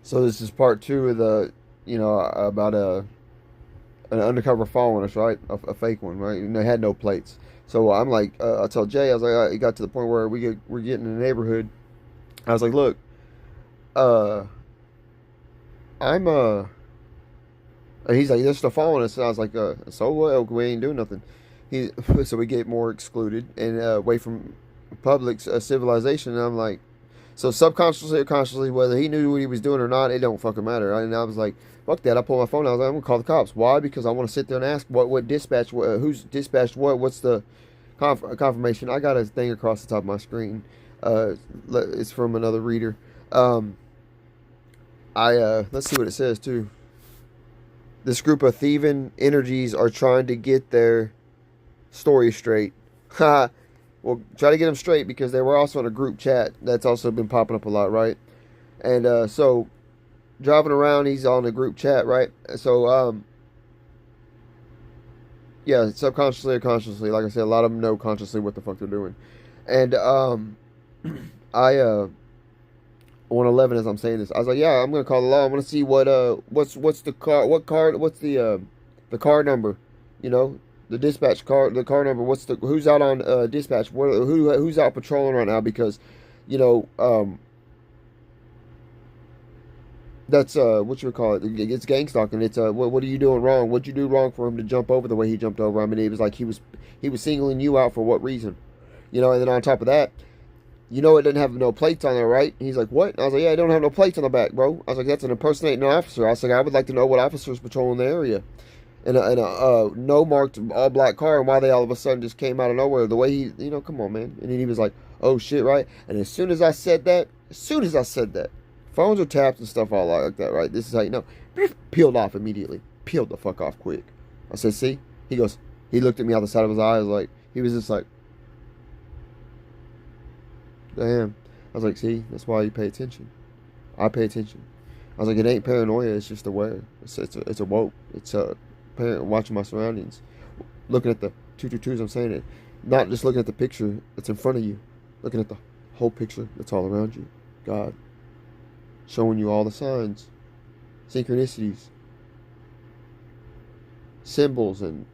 So this is part two of the, about an undercover following us, right? A fake one, right? And they had no plates. So I'm like, I tell Jay, I was like, it got to the point where we're getting in the neighborhood. I was like, look, uh, I'm and he's like, they're still following us. And I was like, so what? We ain't doing nothing. He so we get more excluded and away from public civilization. And I'm like, so subconsciously or consciously, whether he knew what he was doing or not, it don't fucking matter. And I was like, fuck that. I pulled my phone out. I was like, I'm gonna call the cops. Why? Because I want to sit there and ask what dispatch, who's dispatched what, what's the confirmation. I got a thing across the top of my screen. It's from another reader. Let's see what it says too. This group of thieving energies are trying to get their story straight. Ha. Well, try to get them straight because they were also in a group chat that's also been popping up a lot, right? And so driving around, he's on the group chat, right? So yeah, subconsciously or consciously, like I said, a lot of them know consciously what the fuck they're doing. And I 111 as I'm saying this, I was like, yeah, I'm gonna call the law. I'm gonna see what's the car, what's the car number, you know, the dispatch car, the car number. Who's out on dispatch? Who's out patrolling right now? Because, you know, that's what you would call it. It's gang stalking. It's what are you doing wrong? What'd you do wrong for him to jump over the way he jumped over? I mean, it was like he was singling you out for what reason, you know? And then on top of that, you know, it didn't have no plates on there, right? And he's like, what? I was like, yeah, I don't have no plates on the back, bro. I was like, that's an impersonating officer. I was like, I would like to know what officers patrolling the area. In a no marked all black car, and why they all of a sudden just came out of nowhere. The way he, you know, come on, man. And then he was like, oh shit, right? And as soon as I said that, phones are tapped and stuff all like that, right? This is how you know. Peeled off immediately. Peeled the fuck off quick. I said, see? He goes, he looked at me out the side of his eyes like, he was just like, damn. I was like, see, that's why you pay attention. I pay attention. I was like, it ain't paranoia, it's just aware. It's a woke. It's a parent watching my surroundings. Looking at the 222s, I'm saying it. Not just looking at the picture that's in front of you. Looking at the whole picture that's all around you. God. Showing you all the signs. Synchronicities. Symbols and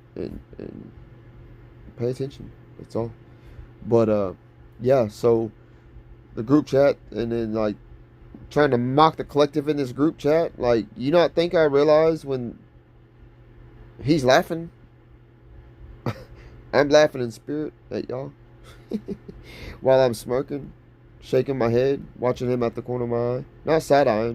pay attention. That's all. But yeah, so the group chat and then like trying to mock the collective in this group chat. Like, you not think I realize when he's laughing? I'm laughing in spirit at y'all. While I'm smirking, shaking my head, watching him at the corner of my eye. Not side eyeing,